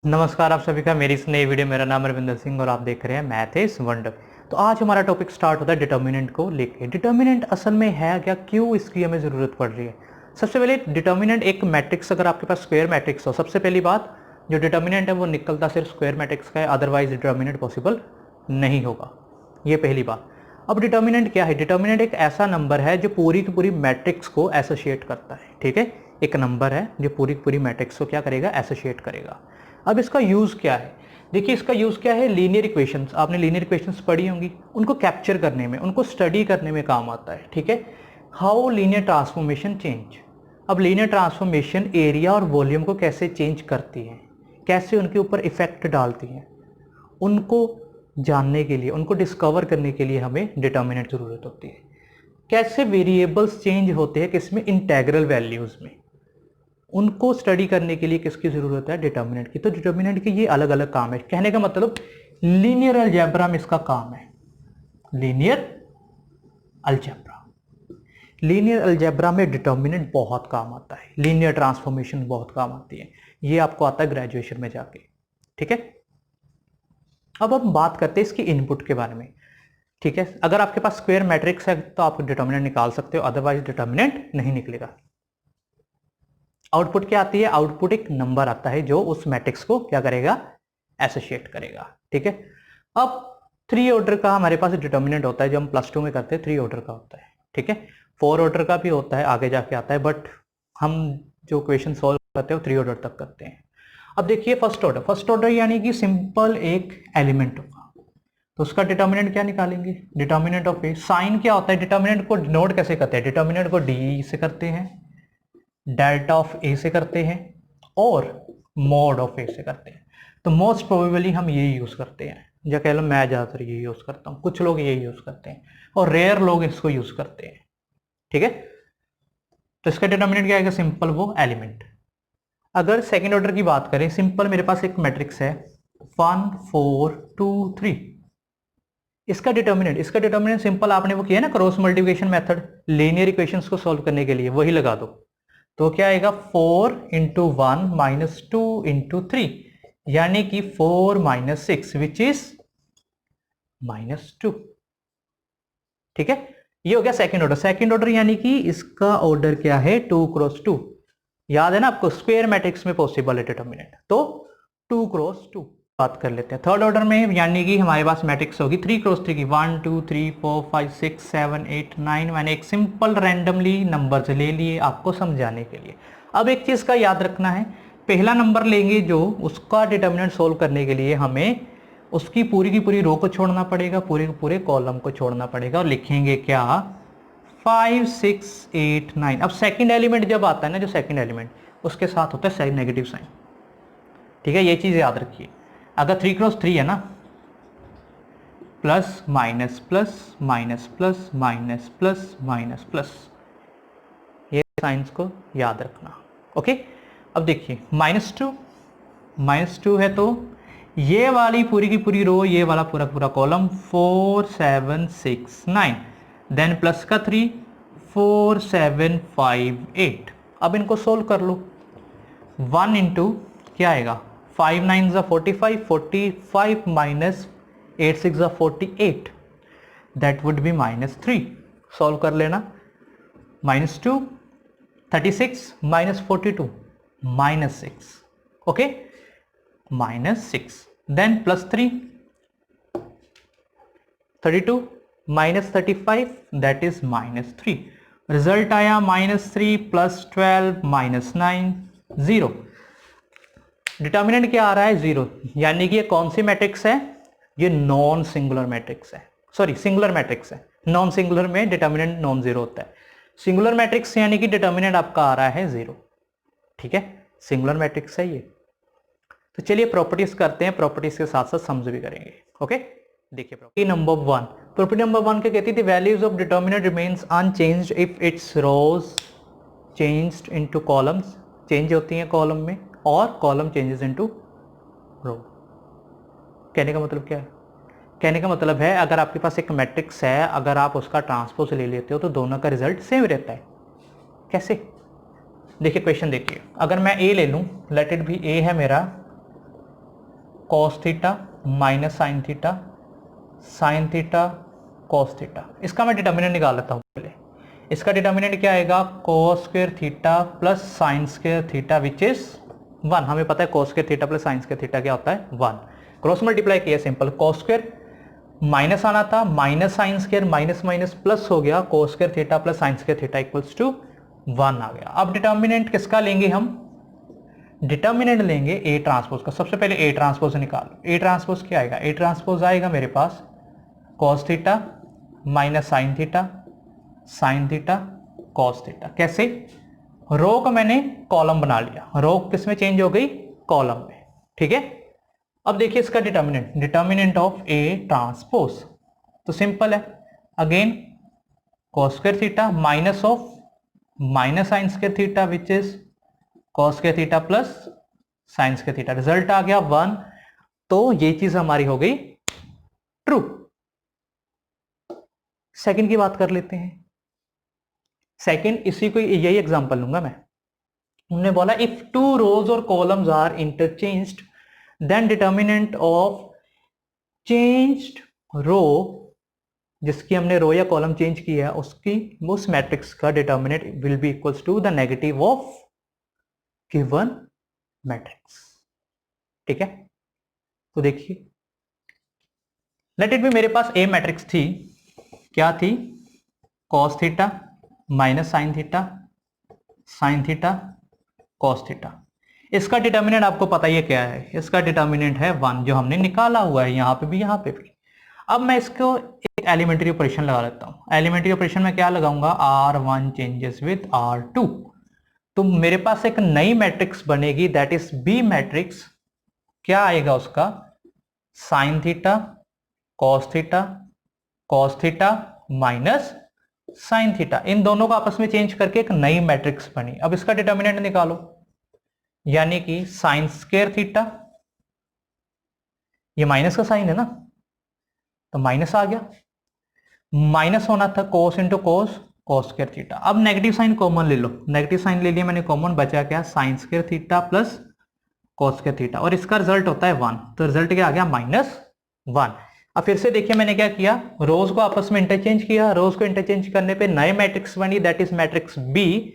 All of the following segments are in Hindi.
नमस्कार आप सभी का मेरी इस नई वीडियो। मेरा नाम रविंदर सिंह और आप देख रहे हैं मैथ इज वंडर। तो आज हमारा टॉपिक स्टार्ट होता है डिटर्मिनेंट को लेके। डिटर्मिनेंट असल में है क्या, क्यों इसकी हमें ज़रूरत पड़ रही है। सबसे पहले डिटर्मिनेंट एक मैट्रिक्स, अगर आपके पास स्क्वायर मैट्रिक्स हो, सबसे पहली बात जो डिटर्मिनेंट है वो निकलता सिर्फ स्क्वायर मैट्रिक्स का है, अदरवाइज डिटर्मिनेंट पॉसिबल नहीं होगा। ये पहली बात। अब डिटर्मिनेंट क्या है? डिटर्मिनेंट एक ऐसा नंबर है जो पूरी की पूरी मैट्रिक्स को एसोसिएट करता है। ठीक है, एक नंबर है जो पूरी की पूरी मैट्रिक्स को क्या करेगा, एसोसिएट करेगा। अब इसका यूज़ क्या है? देखिए इसका यूज़ क्या है, लीनियर इक्वेशंस, आपने लीनियर इक्वेशंस पढ़ी होंगी, उनको कैप्चर करने में, उनको स्टडी करने में काम आता है। ठीक है, हाउ लीनियर ट्रांसफॉर्मेशन चेंज। अब लीनियर ट्रांसफॉर्मेशन एरिया और वॉल्यूम को कैसे चेंज करती है, कैसे उनके ऊपर इफेक्ट डालती है, उनको जानने के लिए, उनको डिस्कवर करने के लिए हमें डिटर्मिनेंट ज़रूरत होती है। कैसे वेरिएबल्स चेंज होते हैं किसमें, इंटेग्रल वैल्यूज़ में, उनको स्टडी करने के लिए किसकी ज़रूरत है, डिटर्मिनेंट की। तो डिटर्मिनेंट के ये अलग अलग काम है। कहने का मतलब लीनियर अलजेब्रा में इसका काम है, लीनियर अलजेब्रा। लीनियर अलजेब्रा में डिटर्मिनेंट बहुत काम आता है, लीनियर ट्रांसफॉर्मेशन बहुत काम आती है। ये आपको आता है ग्रेजुएशन में जाके। ठीक है, अब हम बात करते हैं इसकी इनपुट के बारे में। ठीक है, अगर आपके पास स्क्वायर मैट्रिक्स है तो आप डिटर्मिनेंट निकाल सकते हो, अदरवाइज डिटर्मिनेंट नहीं निकलेगा। आउटपुट क्या आती है? आउटपुट एक नंबर आता है जो उस मैट्रिक्स को क्या करेगा, एसोसिएट करेगा। ठीक है, अब 3 ऑर्डर का हमारे पास डिटर्मिनेंट होता है, जो हम +2 में करते हैं 3 ऑर्डर का होता है। ठीक है, 4 ऑर्डर का भी होता है, आगे जाके आता है, बट हम जो क्वेश्चन सॉल्व करते हैं वो 3 ऑर्डर तक करते हैं। अब देखिए फर्स्ट ऑर्डर यानी कि सिंपल एक एलिमेंट होगा, तो उसका डिटर्मिनेंट क्या निकालेंगे, डिटर्मिनेंट ऑफ ए। साइन क्या होता है, डिटर्मिनेंट को डिनोट कैसे करते हैं, डिटर्मिनेंट को डी से करते हैं, डेल्टा ऑफ ए से करते हैं, और मॉड ऑफ ए से करते हैं। तो मोस्ट प्रोबेबली हम ये यूज करते हैं, या कह लो मैं ज्यादातर ये यूज करता हूँ, कुछ लोग ये यूज करते हैं और रेयर लोग इसको यूज करते हैं। ठीक है, तो इसका डिटर्मिनेंट क्या आएगा, सिंपल वो एलिमेंट। अगर सेकेंड ऑर्डर की बात करें, सिंपल मेरे पास एक मैट्रिक्स है 1 4 2 3। इसका डिटर्मिनेंट सिंपल आपने वो किया ना, cross multiplication method, linear equations को सॉल्व करने के लिए वही लगा दो। तो क्या आएगा, 4 इंटू 1 माइनस 2 इंटू 3, यानी कि 4 माइनस 6 विच इज -2। ठीक है, ये हो गया सेकंड ऑर्डर। सेकंड ऑर्डर यानी कि इसका ऑर्डर क्या है, 2 क्रॉस 2। याद है ना आपको, स्क्वायर मैट्रिक्स में पॉसिबल है डिटर्मिनेंट, तो 2 क्रॉस 2। बात कर लेते हैं थर्ड ऑर्डर में, यानी कि हमारे पास मैट्रिक्स होगी 3 क्रॉस 3 की, 1 2 3 4 5 6 7 8 9। मैंने एक सिंपल रैंडमली नंबर्स ले लिए आपको समझाने के लिए। अब एक चीज का याद रखना है, पहला नंबर लेंगे जो, उसका डिटर्मिनेंट सोल्व करने के लिए हमें उसकी पूरी की पूरी रो को छोड़ना पड़ेगा, पूरे के पूरे कॉलम को छोड़ना पड़ेगा, और लिखेंगे क्या, 5 6 8 9। अब सेकंड एलिमेंट जब आता है ना, जो सेकंड एलिमेंट, उसके साथ होता है साइन, नेगेटिव साइन। ठीक है, ये चीज याद रखिए। अगर 3 क्रॉस 3 है ना, plus minus plus minus plus minus plus minus plus, ये साइंस को याद रखना। ओके, अब देखिए माइनस टू है, तो ये वाली पूरी की पूरी रो, ये वाला पूरा पूरा कॉलम 4 7 6 9, देन प्लस का 3 4 7 5 8। अब इनको सोल्व कर लो। 1 इंटू क्या आएगा, 5 9 ज़ा 45, 45 माइनस 8 6 ज़ा 48, दैट वुड बी -3। सॉल्व कर लेना। -2 36 minus 42 -6। Okay, -6, then +3 32 minus 35, that is -3। Result आया -3 + 12 -9 0। डिटर्मिनेंट क्या आ रहा है, 0। यानी कि ये कौन सी मैट्रिक्स है, ये नॉन सिंगुलर मैट्रिक्स है, सॉरी सिंगुलर मैट्रिक्स है। नॉन सिंगुलर में डिटर्मिनेंट नॉन जीरो होता है, सिंगुलर मैट्रिक्स यानी कि डिटर्मिनेंट आपका आ रहा है 0। ठीक है, सिंगुलर मैट्रिक्स है ये। तो चलिए प्रॉपर्टीज करते हैं, प्रॉपर्टीज के साथ साथ समझ भी करेंगे। ओके, देखिए प्रॉपर्टी नंबर 1, प्रॉपर्टी नंबर 1 क्या कहती थी, values of determinant remains unchanged if its rows changed into columns, change होती हैं कॉलम में, और कॉलम चेंजेस इनटू रो। कहने का मतलब क्या है, कहने का मतलब है अगर आपके पास एक मैट्रिक्स है, अगर आप उसका ट्रांसपोज ले लेते हो तो दोनों का रिजल्ट सेम रहता है। कैसे, देखिए क्वेश्चन देखिए, अगर मैं ए ले लूं, लेट इट बी ए है मेरा, cos theta minus sine theta, sine theta cos theta. इसका मैं डिटर्मिनेंट निकाल लेता हूँ पहले। इसका डिटर्मिनेंट क्या आएगा, cos square theta plus sine square theta which is 1। हमें पता है cos square theta plus sine square theta क्या होता है, 1। क्रॉस मल्टीप्लाई किया सिंपल, कॉस स्क्वायर माइनस आना था, minus sine square minus minus plus हो गया, cos square theta plus sine square theta equals to 1 आ गया। अब डिटर्मिनेंट किसका लेंगे हम, डिटर्मिनेंट लेंगे ए ट्रांसपोज का। सबसे पहले ए ट्रांसपोज निकालो। ए ट्रांसपोज क्या आएगा, ए ट्रांसपोज आएगा मेरे पास cos theta minus sine theta, sine theta cos theta. कैसे, रो को मैंने कॉलम बना लिया, रो किस में चेंज हो गई, कॉलम में, ठीक है। अब देखिए इसका determinant, determinant of A transpose तो सिंपल है, again cos square theta minus of minus sine square theta which is cos square theta plus sine square theta. Result आ गया 1, तो ये चीज हमारी हो गई ट्रू। सेकंड की बात कर लेते हैं। सेकंड इसी को यही एग्जांपल लूंगा मैं। उन्होंने बोला इफ टू रोज और columns are interchanged then determinant of changed row, जिसकी हमने रो या कॉलम चेंज किया है उसकी उस मैट्रिक्स का determinant will be equals to the negative of given matrix, ठीक है। तो देखिए लेट इट बी मेरे पास ए मैट्रिक्स थी, क्या थी, cos theta minus sine theta, sine theta cos theta. इसका डिटर्मिनेंट आपको पता ही है क्या है, इसका डिटर्मिनेंट है 1 जो हमने निकाला हुआ है यहां पे भी यहां पे भी। अब मैं इसको एक एलिमेंट्री ऑपरेशन लगा लेता हूं। एलिमेंट्री ऑपरेशन में क्या लगाऊंगा, R1 चेंजेस विद R2, तो मेरे पास एक नई मैट्रिक्स बनेगी दैट इज बी मैट्रिक्स। क्या आएगा उसका, sine theta cos theta minus sine theta, इन दोनों को आपस में चेंज करके एक नई मैट्रिक्स बनी। अब इसका डिटर्मिनेंट निकालो, यानी कि साइन स्क्वायर थीटा, ये माइनस का साइन है ना तो माइनस आ गया, माइनस होना था cos into cos, cos square theta. अब नेगेटिव साइन कॉमन ले लो, नेगेटिव साइन ले लिया मैंने कॉमन, बचा क्या, sign square theta plus cos square theta, और इसका रिजल्ट होता है 1, तो रिजल्ट क्या आ गया, -1। अब फिर से देखिए मैंने क्या किया, रोज को आपस में इंटरचेंज किया, रोज को इंटरचेंज करने पे नए मैट्रिक्स बनी that is matrix B,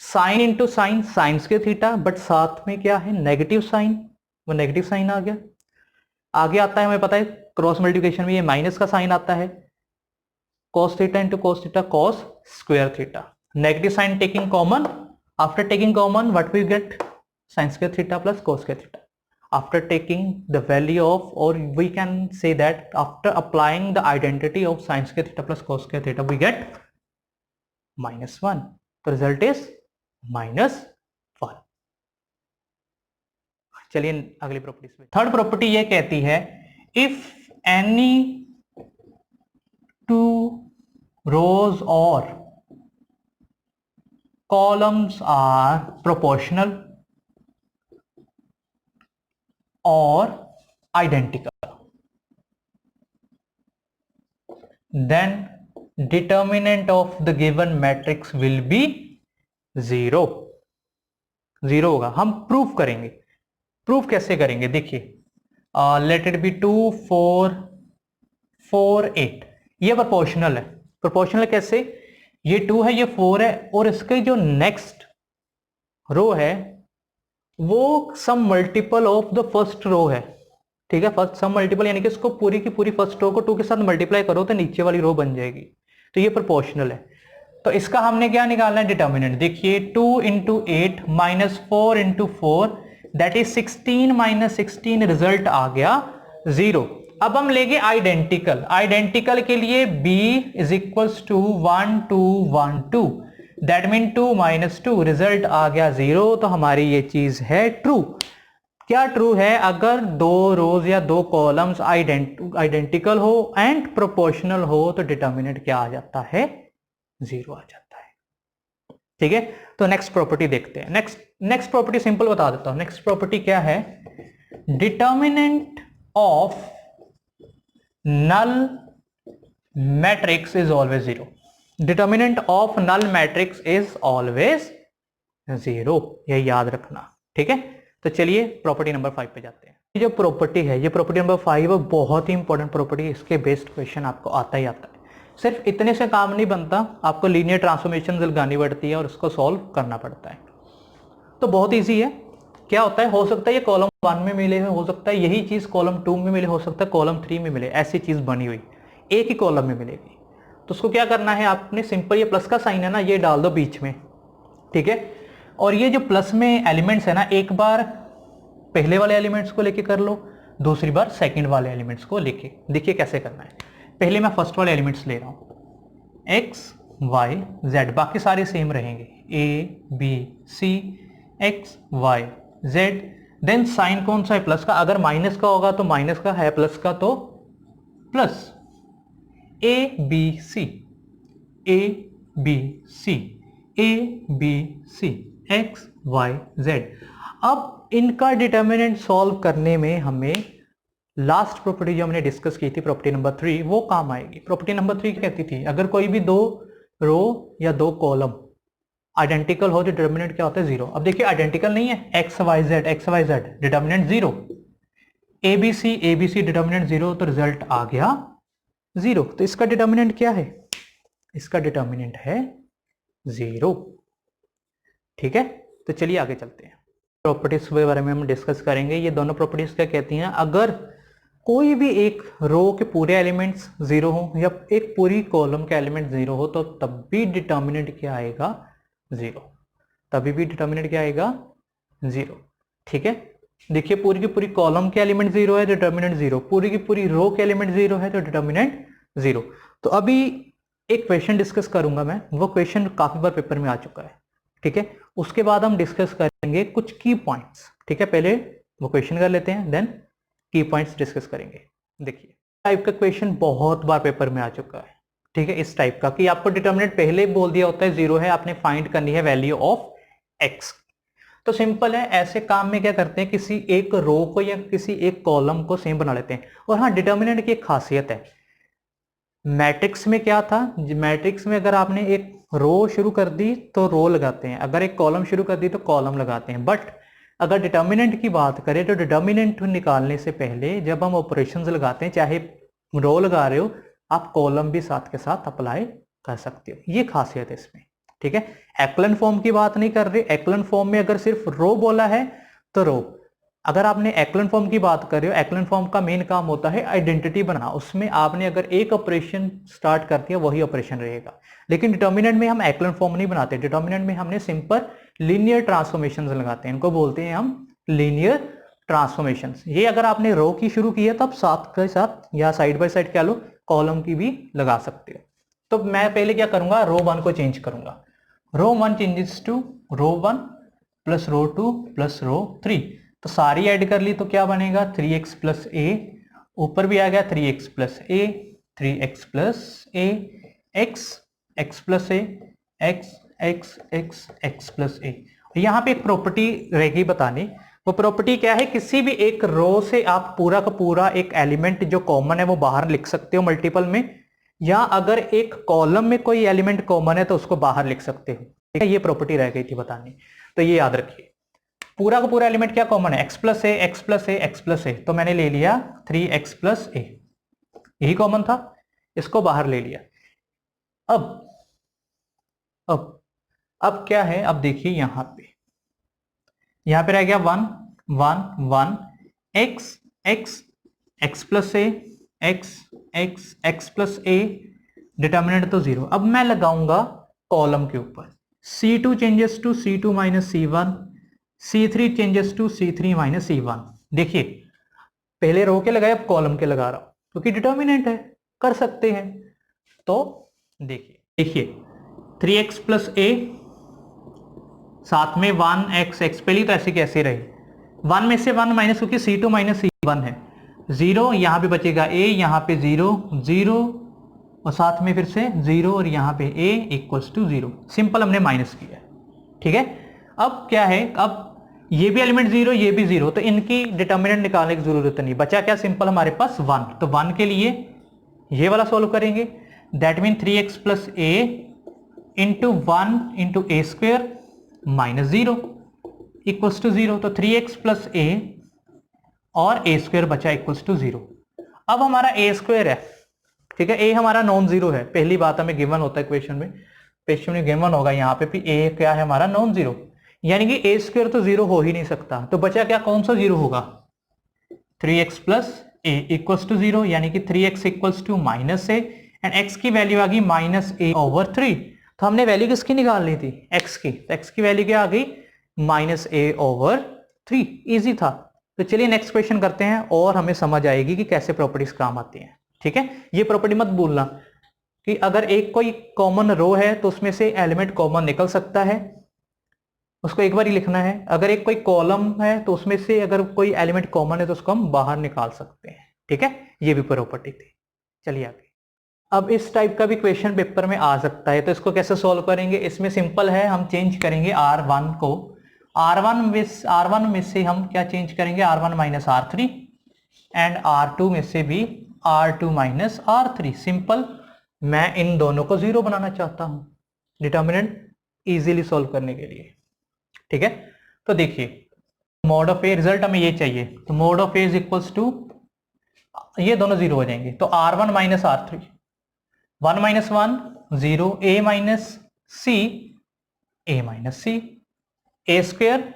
sine into sine, sine square theta, but साथ में क्या है, नेगेटिव साइन, वो नेगेटिव साइन आ गया। आगे आता है हमें पता है क्रॉस मल्टीप्लिकेशन में ये माइनस का साइन आता है, cos theta into cos theta cos square theta, negative sine taking common, after taking common what we get, sin square theta plus cos square theta. After taking the value of, or we can say that after applying the identity of sin square theta plus cos square theta, we get -1. The result is -1. चलिए अगली प्रॉपर्टी पे। थर्ड प्रॉपर्टी ये कहती है इफ एनी टू रोज और columns are proportional or identical, then determinant of the given matrix will be 0 होगा। हम प्रूफ करेंगे, प्रूफ कैसे करेंगे देखिए, लेट इट बी 2 4 4 8, ये प्रोपोर्शनल है। प्रोपोर्शनल कैसे, ये 2 है ये 4 है, और इसके जो नेक्स्ट रो है वो some multiple of the first row है, ठीक है। फर्स्ट सम मल्टीपल यानी कि इसको पूरी की पूरी फर्स्ट रो को 2 के साथ मल्टीप्लाई करो तो नीचे वाली रो बन जाएगी, तो ये प्रोपोर्शनल है। तो इसका हमने क्या निकालना है, डिटर्मिनेंट। देखिए 2 into 8 minus 4 into 4 that is 16 minus 16, result आ गया 0। अब हम लेंगे आइडेंटिकल, आइडेंटिकल के लिए b is equals to 1 2 1 2, that mean 2 minus 2, result आ गया 0। तो हमारी ये चीज है ट्रू। क्या ट्रू है, अगर दो रोज या दो कॉलम्स आइडेंटिकल हो एंड प्रोपोर्शनल हो तो डिटर्मिनेंट क्या आ जाता है, 0 आ जाता है, ठीक है। तो नेक्स्ट प्रॉपर्टी देखते हैं। नेक्स्ट प्रॉपर्टी सिंपल बता देता हूं। नेक्स्ट प्रॉपर्टी क्या है, determinant of null matrix is always 0। Determinant of null matrix is always 0, ये याद रखना, ठीक है। तो चलिए प्रॉपर्टी नंबर 5 पे जाते हैं। ये जो प्रॉपर्टी है, ये प्रॉपर्टी नंबर 5 है, बहुत ही इंपॉर्टेंट प्रॉपर्टी है। इसके बेस्ड क्वेश्चन आपको आता ही आता है। सिर्फ इतने से काम नहीं बनता, आपको लीनियर ट्रांसफॉर्मेशन लगानी पड़ती है और उसको सॉल्व करना पड़ता है। तो बहुत ईजी है। क्या होता है, हो सकता है ये कॉलम 1 में मिले, हो सकता है यही चीज कॉलम 2 में मिले, हो सकता है कॉलम 3 में मिले, ऐसी चीज बनी हुई एक ही कॉलम में मिलेगी। तो उसको क्या करना है, आपने सिंपल ये प्लस का साइन है ना, ये डाल दो बीच में, ठीक है। और ये जो प्लस में एलिमेंट्स है ना, एक बार पहले वाले एलिमेंट्स को लेके कर लो, दूसरी बार सेकंड वाले एलिमेंट्स को लेके। देखिए कैसे करना है। पहले मैं फर्स्ट वाले एलिमेंट्स ले रहा हूं, एक्स वाई जेड, बाकी सारे सेम रहेंगे, A B C X Y Z. Then sine कौन सा है, प्लस का। अगर माइनस का होगा तो माइनस का है, प्लस का तो plus. A B C A B C A B C X Y Z. अब इनका डिटर्मिनेंट सॉल्व करने में हमें लास्ट प्रॉपर्टी जो हमने डिस्कस की थी, प्रॉपर्टी नंबर 3, वो काम आएगी। प्रॉपर्टी नंबर 3 कहती थी, अगर कोई भी दो रो या दो कॉलम आइडेंटिकल हो, डिटर्मिनेंट क्या होता है, 0। अब देखिए आइडेंटिकल नहीं है, X Y Z determinant 0, ABC determinant 0, तो रिजल्ट आ गया 0। तो इसका डिटर्मिनेंट क्या है, इसका डिटर्मिनेंट है 0, ठीक है। तो चलिए आगे चलते हैं, प्रॉपर्टीज के बारे में हम डिस्कस करेंगे। ये दोनों प्रॉपर्टीज क्या कहती हैं, अगर कोई भी एक रो के पूरे एलिमेंट्स 0 हो या एक पूरी कॉलम के एलिमेंट 0 हो, तो तब भी डिटर्मिनेंट क्या आएगा, 0। तभी भी डिटर्मिनेंट क्या आएगा, 0, ठीक है। देखिए पूरी की पूरी कॉलम के एलिमेंट 0 है तो डिटर्मिनेंट 0, पूरी की पूरी रो के एलिमेंट 0 है तो डिटर्मिनेंट 0। तो अभी एक क्वेश्चन डिस्कस करूंगा मैं, वो क्वेश्चन काफी बार पेपर में आ चुका है, ठीक है। उसके बाद हम डिस्कस करेंगे कुछ की पॉइंट्स, ठीक है। पहले वो क्वेश्चन कर लेते हैं, देन की पॉइंट्स डिस्कस करेंगे। देखिए टाइप का क्वेश्चन बहुत बार पेपर में आ चुका है, ठीक है, इस टाइप का कि आपको डिटर्मिनेंट पहले बोल दिया होता है 0 है, आपने फाइंड करनी है वैल्यू ऑफ x। तो सिंपल है, ऐसे काम में क्या करते हैं, किसी एक रो को या किसी एक कॉलम को सेम बना लेते हैं। और हाँ, डिटर्मिनेंट की एक खासियत है, मैट्रिक्स में क्या था, मैट्रिक्स में अगर आपने एक रो शुरू कर दी तो रो लगाते हैं, अगर एक कॉलम शुरू कर दी तो कॉलम लगाते हैं। बट अगर डिटर्मिनेंट की बात करें तो डिटर्मिनेंट निकालने से पहले जब हम ऑपरेशंस लगाते हैं, चाहे रो लगा रहे हो, आप कॉलम भी साथ के साथ अप्लाई कर सकते हो। ये खासियत है इसमें, ठीक है। एक्लन फॉर्म की बात नहीं कर रहे, एक्लन फॉर्म में अगर सिर्फ रो बोला है तो रो। अगर आपने एक्लन फॉर्म की बात कर रहे हो, एक्लन फॉर्म का मेन काम होता है आइडेंटिटी बनाना, उसमें आपने अगर एक ऑपरेशन स्टार्ट कर दिया वही ऑपरेशन रहेगा। लेकिन डिटर्मिनेंट में हम एक्लन फॉर्म नहीं बनाते, डिटर्मिनेंट में हमने सिंपल लीनियर ट्रांसफॉर्मेशन लगाते हैं, इनको बोलते हैं हम लीनियर ट्रांसफॉर्मेशन। ये अगर आपने रो की शुरू की है तो आप साथ के साथ या साइड बाय साइड क्या लो, कॉलम की भी लगा सकते हो। तो मैं पहले क्या करूंगा, रो 1 को चेंज करूंगा, row 1 changes to row 1 plus row 2 plus row 3। तो सारी ऐड कर ली तो क्या बनेगा, 3x प्लस ए, ऊपर भी आ गया 3x plus A, 3x plus A, x plus A, x plus ए। यहाँ पे एक प्रॉपर्टी रहेगी बतानी, वो प्रॉपर्टी क्या है, किसी भी एक रो से आप पूरा का पूरा एक एलिमेंट जो कॉमन है वो बाहर लिख सकते हो मल्टीपल में, या अगर एक कॉलम में कोई एलिमेंट कॉमन है तो उसको बाहर लिख सकते हो, ठीक है। ये प्रॉपर्टी रह गई थी बतानी, तो ये याद रखिए। पूरा का पूरा एलिमेंट क्या कॉमन है, x plus A, x plus A, x plus ए। तो मैंने ले लिया 3x प्लस ए, यही कॉमन था, इसको बाहर ले लिया। अब क्या है, अब देखिए यहां पे रह गया 1 1 1 x plus A, x plus A, determinant तो 0। अब मैं लगाऊंगा कॉलम के ऊपर, C2 changes to C2 minus C1, C3 changes to C3 minus C1। देखिए पहले रो के लगाए, अब कॉलम के लगा रहा हूं क्योंकि डिटर्मिनेंट है, कर सकते हैं। तो देखिए 3x प्लस ए, साथ में 1x, पहली तो ऐसे कैसे रही, 1 में से 1 माइनस, क्योंकि C2 माइनस C1 है, 0, यहां पे बचेगा a, यहां पे 0 0 और साथ में फिर से 0 और यहां पे a इक्वल्स टू 0। सिंपल हमने माइनस किया, ठीक है। अब क्या है, अब ये भी एलिमेंट 0, ये भी 0, तो इनकी डिटर्मिनेंट निकालने की जरूरत नहीं, बचा क्या, सिंपल हमारे पास 1। तो 1 के लिए ये वाला सॉल्व करेंगे, that mean 3x plus a into 1 into a square minus 0, equals to 0, तो 3x प्लस ए और ए स्क्वायर बचा इक्वल्स टू 0। अब हमारा ए स्क्वायर है, ठीक है, ए हमारा नॉन जीरो है, पहली बात हमें गिवन होता है क्वेश्चन में गिवन होगा यहाँ पे भी ए क्या है हमारा नॉन जीरो, यानी कि ए स्क्वायर तो जीरो हो ही नहीं सकता, तो बचा क्या, कौन सा जीरो होगा, 3x plus A equals to 0, यानी कि 3x equals to minus a and x की वैल्यू आ गई माइनस ए ओवर 3। तो हमने वैल्यू किसकी निकालनी थी, x की, तो x की वैल्यू क्या आ गई, माइनस ए ओवर 3। इजी था। तो चलिए नेक्स्ट क्वेश्चन करते हैं और हमें समझ आएगी कि कैसे प्रॉपर्टीज काम आती हैं। ठीक है, ये प्रॉपर्टी मत भूलना कि अगर एक कोई कॉमन रो है तो उसमें से एलिमेंट कॉमन निकल सकता है, उसको एक बार ही लिखना है। अगर एक कोई कॉलम है तो उसमें से अगर कोई एलिमेंट कॉमन है तो उसको हम बाहर निकाल सकते हैं। ठीक है, ये भी प्रॉपर्टी थी। चलिए आगे। अब इस टाइप का भी क्वेश्चन पेपर में आ सकता है, तो इसको कैसे सॉल्व करेंगे, इसमें सिंपल है, हम चेंज करेंगे R1 को, R1 में से हम क्या चेंज करेंगे, R1 minus R3 and R2 में से भी R2 माइनस R3। सिंपल, मैं इन दोनों को जीरो बनाना चाहता हूं डिटर्मिनेंट इजीली सॉल्व करने के लिए। ठीक है, तो देखिए मॉड ऑफ ए, रिजल्ट हमें ये चाहिए, तो mod of A is equals to, ये दोनों जीरो हो जाएंगे, तो R1 minus R3, 1 minus 1 0, a minus C, a minus C, A square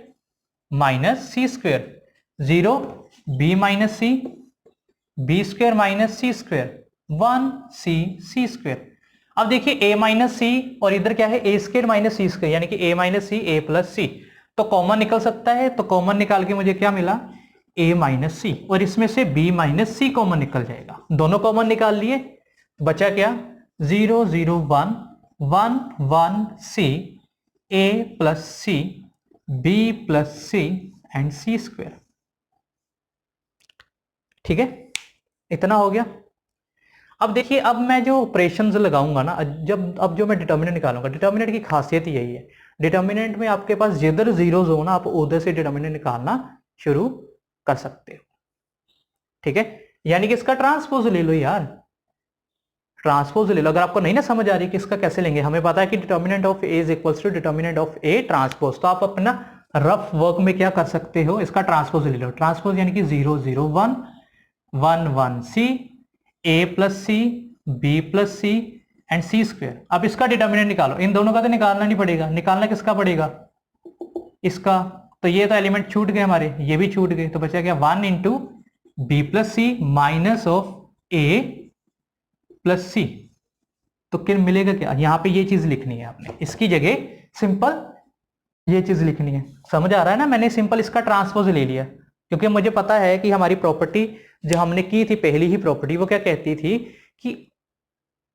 minus C square 0, b minus C, B square minus C square 1 C square. अब देखिए a माइनस सी और इधर क्या है, A square minus C square, यानी कि a minus C a plus C, तो कॉमन निकल सकता है, तो कॉमन निकाल के मुझे क्या मिला, a माइनस सी, और इसमें से b माइनस सी कॉमन निकल जाएगा, दोनों कॉमन निकाल लिए, बचा क्या, 0 0 1 1 1 c, a plus c, b plus c and c square. ठीक है, इतना हो गया। अब देखिए, अब मैं जो ऑपरेशंस लगाऊंगा ना, अब जो मैं डिटर्मिनेंट निकालूंगा, डिटर्मिनेंट की खासियत यही है, डिटर्मिनेंट में आपके पास जिधर जीरोस हो ना, आप उधर से डिटर्मिनेंट निकालना शुरू कर सकते हो। ठीक है, यानी कि इसका ट्रांसपोज ले लो यार, ट्रांसपोज ले लो। अगर आपको नहीं ना समझ आ रही कि इसका कैसे लेंगे, हमें पता है कि determinant of A is equals to determinant of A transpose, तो आप अपना रफ वर्क में क्या कर सकते हो, इसका ट्रांसपोज ले लो। ट्रांसपोज यानी कि 0 0 1 1 1 c, a plus c, b plus c and c square. अब इसका डिटर्मिनेंट निकालो, इन दोनों का तो निकालना नहीं पड़ेगा, निकालना किसका पड़ेगा, इसका, तो ये तो एलिमेंट छूट गए हमारे, ये भी छूट गए, तो बचा गया 1 into B plus C minus of A plus C. तो क्या मिलेगा, क्या, यहां पे ये चीज लिखनी है आपने, इसकी जगह सिंपल ये चीज लिखनी है। समझ आ रहा है ना, मैंने सिंपल इसका ट्रांसपोज ले लिया, क्योंकि मुझे पता है कि हमारी प्रॉपर्टी जो हमने की थी पहली ही प्रॉपर्टी, वो क्या कहती थी कि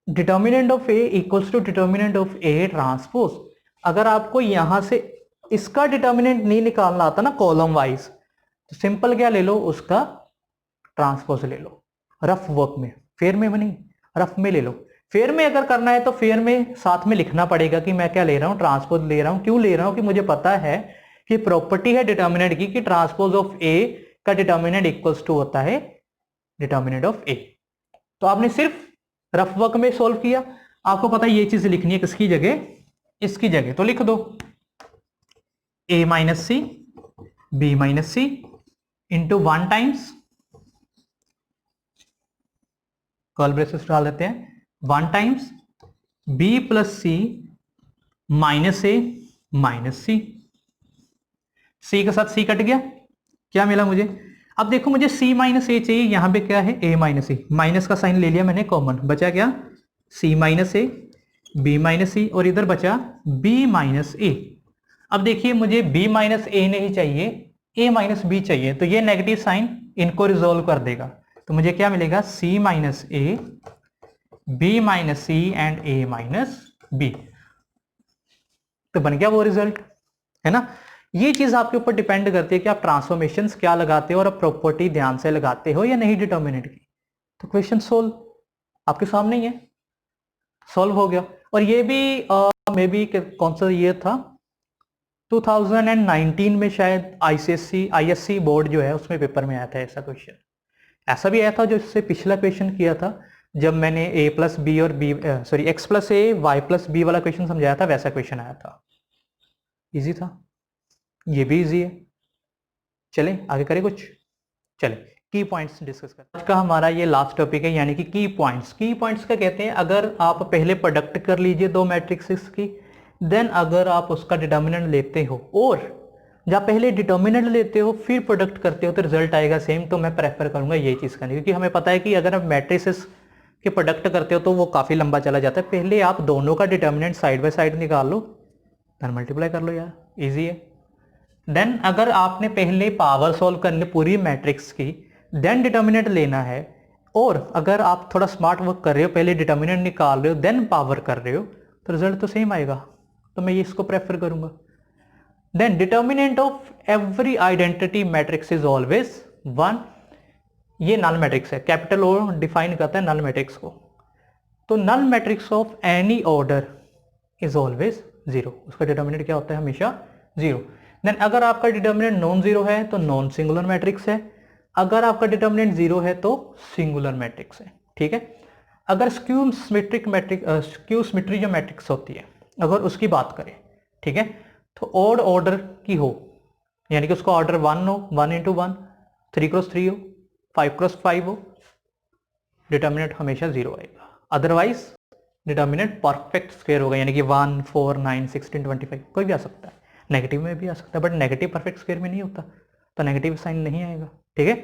determinant of A equals to determinant of A transpose. अगर आपको यहां से इसका डिटर्मिनेंट नहीं निकालना आता ना कॉलम वाइज, तो सिंपल क्या ले लो, उसका ट्रांसपोज ले लो रफ वर्क में, फेयर में नहीं, रफ में ले लो। फेयर में अगर करना है तो फेयर में साथ में लिखना पड़ेगा कि मैं क्या ले रहा हूं, ट्रांसपोज ले रहा हूं। क्यों ले रहा हूं, कि मुझे पता है कि प्रॉपर्टी है डिटर्मिनेंट की कि ट्रांसपोज ऑफ ए का डिटर्मिनेंट इक्वल्स टू होता है डिटर्मिनेंट ऑफ ए। तो आपने सिर्फ रफ वर्क में सोल्व किया, आपको पता है ये चीज लिखनी है किसकी जगह, इसकी जगह, तो लिख दो a minus C, b minus c into 1 times, curly braces डाल देते हैं, 1 times b plus C minus a minus c, c के साथ सी कट गया, क्या मिला मुझे, अब देखो मुझे c माइनस ए चाहिए, यहां पे क्या है a माइनस ए, माइनस का साइन ले लिया मैंने कॉमन, बचा क्या, c minus a, b minus C, और इधर बचा b माइनस ए। अब देखिए मुझे b माइनस ए नहीं चाहिए, a माइनस बी चाहिए, तो ये नेगेटिव साइन इनको रिजोल्व कर देगा, तो मुझे क्या मिलेगा, c minus a, b minus c and a minus b. तो बन गया वो रिजल्ट, है ना। ये चीज आपके ऊपर डिपेंड करती है कि आप ट्रांसफॉर्मेशंस क्या लगाते हो और आप प्रॉपर्टी ध्यान से लगाते हो या नहीं डिटर्मिनेंट की। तो क्वेश्चन सोल्व आपके सामने ही है, सोल्व हो गया। और ये भी मे बी कौन सा ईयर था, 2019 में शायद आईएससी बोर्ड जो है उसमें पेपर में आया था ऐसा क्वेश्चन। ऐसा भी आया था जो इससे पिछला क्वेश्चन किया था, जब मैंने a प्लस बी और बी सॉरी x प्लस ए वाई प्लस बी वाला क्वेश्चन समझाया था, वैसा क्वेश्चन आया था, इजी था। ये भी इजी है। चलें आगे करें कुछ। चलें की पॉइंट्स डिस्कस करते हैं। आज का हमारा ये लास्ट टॉपिक है, यानी कि की पॉइंट्स। की पॉइंट्स का कहते हैं अगर आप पहले प्रोडक्ट कर लीजिए दो मैट्रिक्सेस की, देन अगर आप उसका डिटर्मिनेंट लेते हो और जब पहले डिटर्मिनेंट लेते हो फिर प्रोडक्ट करते हो तो रिजल्ट आएगा सेम, तो मैं प्रेफर करूंगा यही चीज़ करनी, क्योंकि हमें पता है कि अगर आप मैट्रिसेस के प्रोडक्ट करते हो तो वो काफ़ी लंबा चला जाता है। पहले आप दोनों का डिटर्मिनेंट साइड बाय साइड निकाल लो, देन मल्टीप्लाई कर लो यार, ईजी है। देन अगर आपने पहले पावर सॉल्व करनी पूरी मैट्रिक्स की, देन डिटर्मिनेंट लेना है, और अगर आप थोड़ा स्मार्ट वर्क कर रहे हो, पहले डिटर्मिनेंट निकाल रहे हो देन पावर कर रहे हो, तो रिजल्ट तो सेम आएगा। तो मैं ये इसको प्रेफर करूंगा। Then determinant of every identity matrix is always 1। ये नल मैट्रिक्स है, कैपिटल ओ डिफाइन करता है नल मैट्रिक्स को। तो null matrix of any order is always 0, उसका डिटर्मिनेंट क्या होता है? हमेशा 0। देन अगर आपका डिटर्मिनेंट नॉन जीरो है तो नॉन सिंगुलर मैट्रिक्स है, अगर आपका डिटर्मिनेंट 0 है तो सिंगुलर मैट्रिक्स है। ठीक है। अगर skew symmetric matric skew symmetry जो मैट्रिक्स होती है अगर उसकी बात करें, ठीक है, तो ऑड ऑर्डर की हो, यानी कि उसका ऑर्डर 1 हो, 1 into 1, 3 क्रॉस 3 हो, 5 क्रॉस 5 हो, डिटर्मिनेंट हमेशा 0 आएगा। अदरवाइज डिटर्मिनेंट परफेक्ट स्क्वायर होगा, यानी कि 1, 4, 9, 16, 25 कोई भी आ सकता है, नेगेटिव में भी आ सकता है, बट नेगेटिव परफेक्ट स्क्वायर में नहीं होता, तो नेगेटिव साइन नहीं आएगा। ठीक है।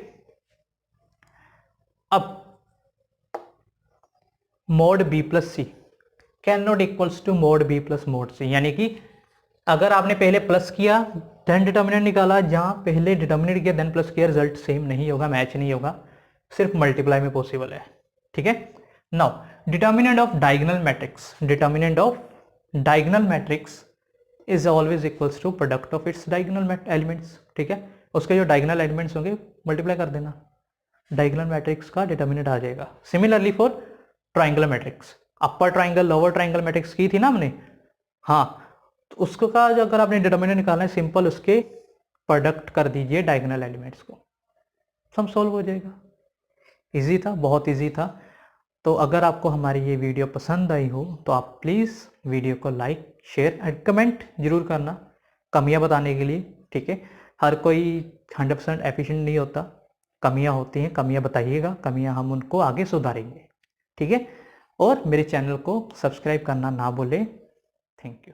अब mod B plus C can not equals to mod B plus mod C, यानी कि अगर आपने पहले प्लस किया देन डिटर्मिनेंट निकाला, जहां पहले डिटर्मिनेंट किया देन प्लस किया, रिजल्ट सेम नहीं होगा, मैच नहीं होगा, सिर्फ मल्टीप्लाई में पॉसिबल है। ठीक है। Now determinant of diagonal matrix, determinant of diagonal matrix is always equals to product of its diagonal elements. ठीक है। उसके जो डायगोनल एलिमेंट्स होंगे मल्टीप्लाई कर देना, डायगोनल मैट्रिक्स का डिटर्मिनेंट आ जाएगा। Similarly for triangular matrix, upper triangle lower triangle matrix की थी ना हमने, हाँ, तो उसको का जो अगर आपने डिटर्मिनेंट निकालना है सिंपल उसके प्रोडक्ट कर दीजिए डायगोनल एलिमेंट्स को, सम सॉल्व हो जाएगा। इजी था, बहुत इजी था। तो अगर आपको हमारी ये वीडियो पसंद आई हो तो आप प्लीज़ वीडियो को लाइक शेयर एंड कमेंट जरूर करना, कमियां बताने के लिए। ठीक है। हर कोई 100% एफिशिएंट नहीं होता, कमियां होती हैं, कमियां बताइएगा, कमियां हम उनको आगे सुधारेंगे। ठीक है। और मेरे चैनल को सब्सक्राइब करना ना भूलें। Thank you.